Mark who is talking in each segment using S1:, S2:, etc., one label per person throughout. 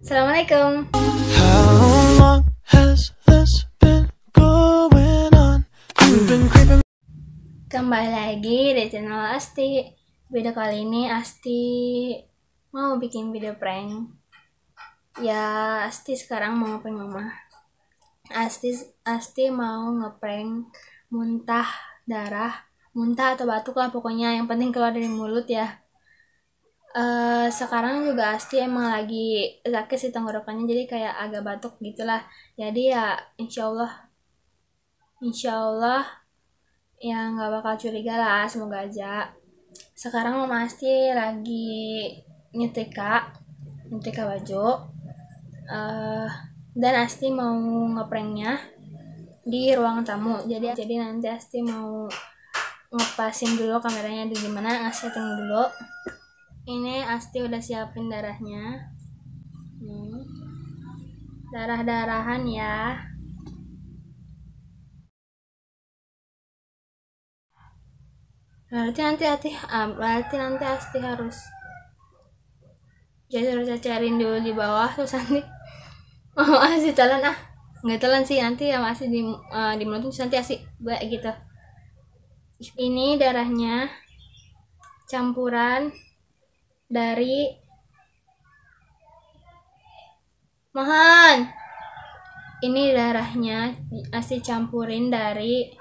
S1: Assalamualaikum.
S2: How long has this been going on? You've been creeping.
S1: Kembali lagi di channel Asti. Video kali ini Asti mau bikin video prank. Ya, Asti sekarang mau ngeprank mama. Asti mau ngeprank muntah darah, muntah atau batuk lah pokoknya, yang penting keluar dari mulut ya. Sekarang juga Asti emang lagi sakit sih tenggorokannya, jadi kayak agak batuk gitulah. Jadi ya insya Allah ya nggak bakal curiga lah, semoga aja. Sekarang mama Asti lagi nyetrika baju, dan Asti mau ngepranknya di ruang tamu. Jadi nanti Asti mau ngepasin dulu kameranya di gimana, setting dulu. Ini Asti udah siapin darahnya. Darah-darahan ya. Berarti nanti Asti harus cariin dulu di bawah, terus nanti mau Asti telan nggak telan sih, nanti ya masih di mulut, terus nanti Asti buat gitu. Ini darahnya campuran dari ini darahnya Asti campurin dari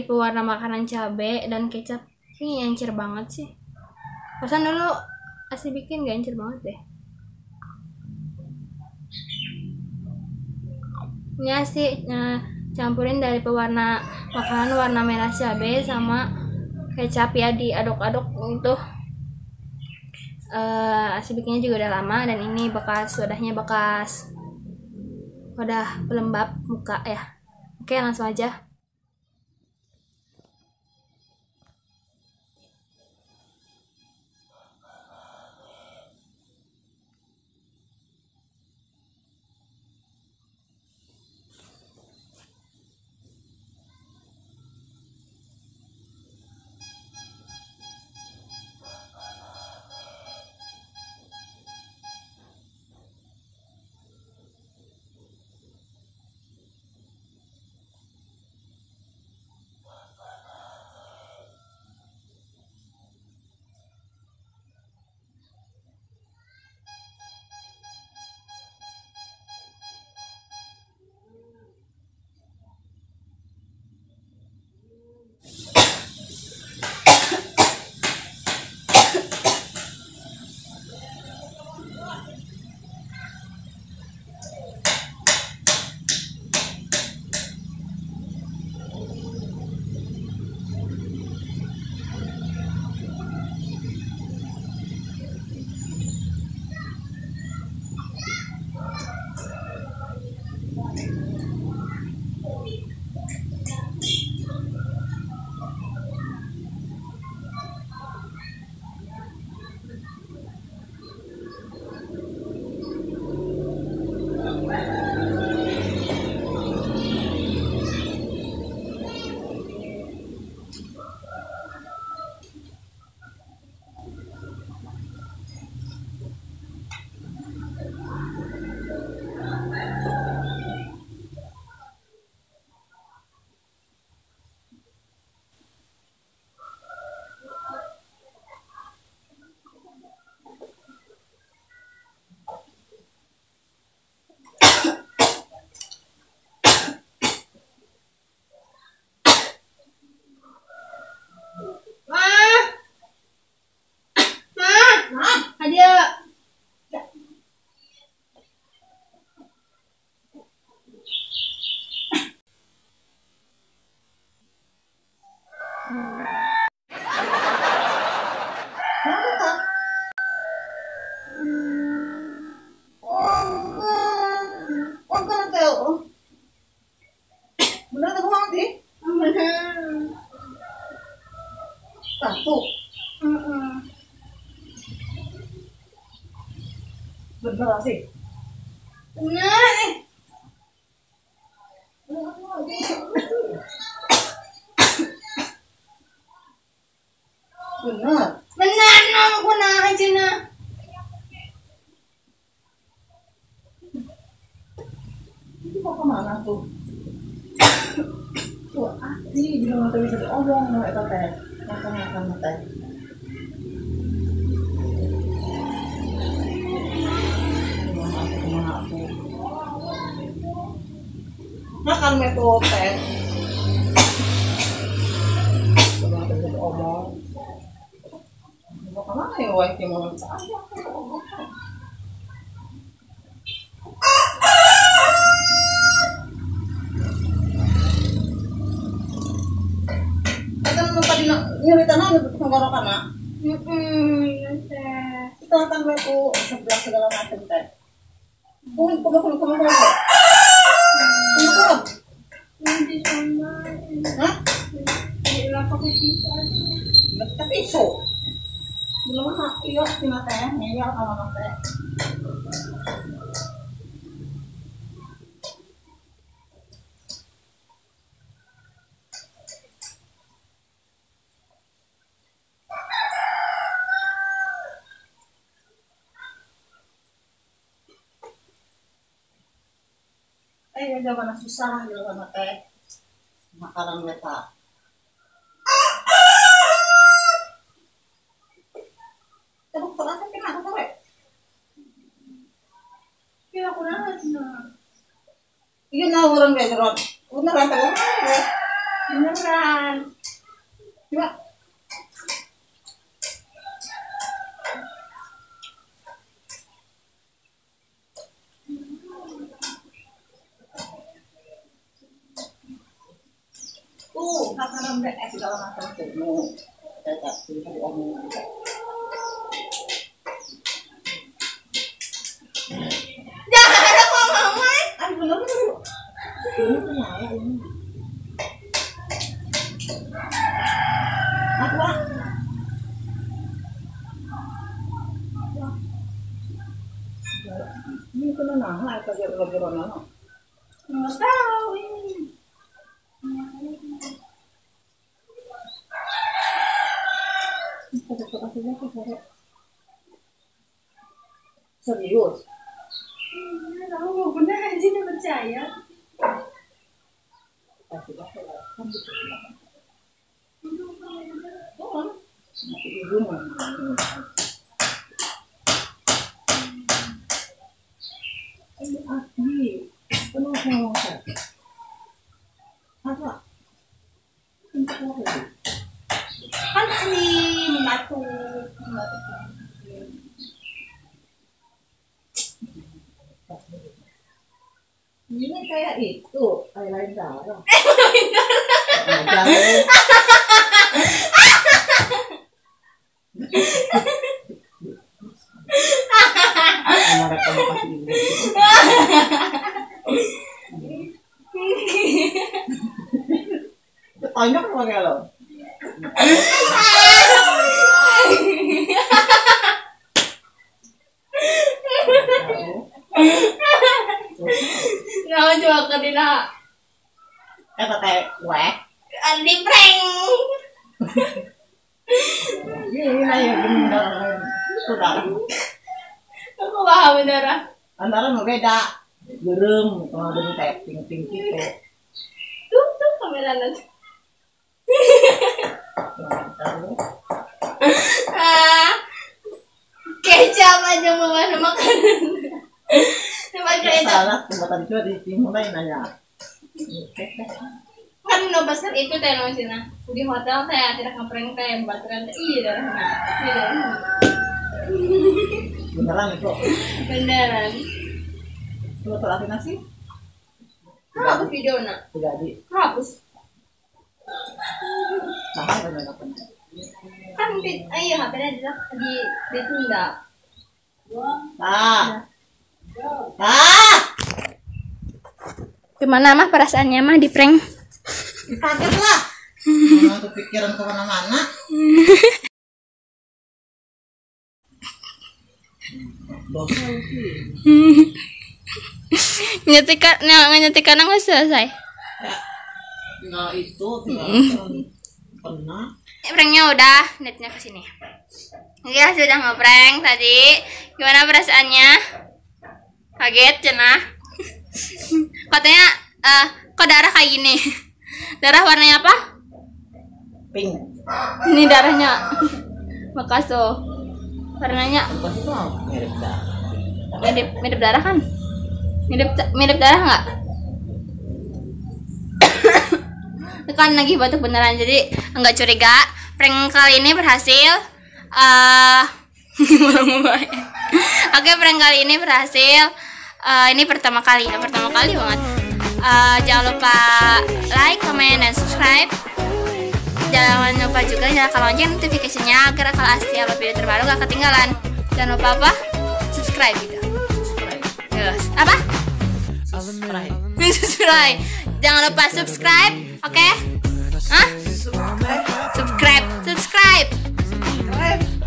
S1: pewarna makanan cabai dan kecap. Ini encer banget sih. Pesan dulu Asti bikin gak encer banget deh. Ini Asti campurin dari pewarna makanan warna merah cabai sama kecap ya, diaduk-aduk untuk Asti bikinnya juga udah lama, dan ini wadahnya bekas wadah pelembab muka ya. Oke, langsung aja. Ada
S3: Bener tuh bang sih? Satu. Bener sih?
S1: bener.
S3: Bener.
S1: Benar, nom aku na aja na.
S3: Itu mau kemana tuh? Tuh asli bilang nggak bisa diomong nggak itu teh. Makan teh. Kemana aku? Makan metode teh. Udah nggak bisa diomong. Mau kemana ya? Wah, mau aja. Nyuri tanah untuk tenggorokan nak. Itu akan aku sebelah segala macam teh. Kumpul. Hah? Tapi isu. Belum nak iyo cina teh, ngeyel kalau teh. Jaman susah jaman teh makanan mereka. Terus terasa kena apa rek? Kira kurang aja. Iya nah orang beneran. Beneran tak orang rek. Beneran. Coba. Makanan BS segala macam semua kita cari omong jangan ada ngomong ay bener ini penyala ini apa ini kena nangla atau jero-jero nangla nggak tahu ini serius? Tahu benar aja nggak percaya. Ini asli, kenapa ngomong apa? Kan ini membantu. Ini kayak itu, kayak lain darah. Tanya apa kayak lo?
S1: Nah, coba ke dina.
S3: Teh wek.
S1: Di prank.
S3: Ini ya bener. Sudah.
S1: Aku paham beneran.
S3: Antara nu beda. Gerem kalau geuning teh ping-ping kitu.
S1: Tuh kamera nanti. Kecap aja mau makanan.
S3: Salah tempatan itu di timur lain aja.
S1: Kan no pasar itu teh no cina di hotel teh tidak ngeprank teh baterai teh iya darahnya
S3: Beneran itu.
S1: beneran
S3: Kalau terlatih nasi?
S1: hapus video nak
S3: Jadi
S1: hapus
S3: sama bener apa?
S1: kan iya HP-nya ditunda. Gimana mah perasaannya mah di prank?
S3: Kaget lah. Mana tuh pikiran kemana-mana. Dosa sih.
S1: Nyetikan nggak selesai.
S3: Nah itu pernah.
S1: Pranknya udah, netnya kesini. Ya sudah ngeprank tadi. Gimana perasaannya? Kaget cenah. Katanya kok darah kayak gini. Darah warnanya apa?
S3: Pink.
S1: Ini darahnya Makaso. Warnanya
S3: Bukan itu mirip dah.
S1: mirip darah kan? Mirip darah nggak? Kan lagi batuk beneran, jadi nggak curiga. Prank kali ini berhasil. Oke, prank kali ini berhasil. Ini pertama kali banget. Jangan lupa like, comment, dan subscribe. Jangan lupa juga nyalakan lonceng notifikasinya agar kalau Asti upload video terbaru gak ketinggalan. Jangan lupa apa? Subscribe gitu. Yes. Apa? Subscribe. Jangan lupa subscribe, oke? Hah? Subscribe.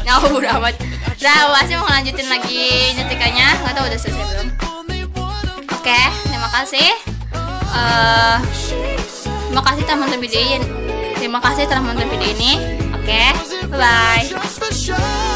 S1: Ya udah amat. Udah, masih mau lanjutin lagi nyetikannya. Nggak tahu udah selesai belum. Oke, terima kasih. Terima kasih telah menonton video ini. Oke, bye bye.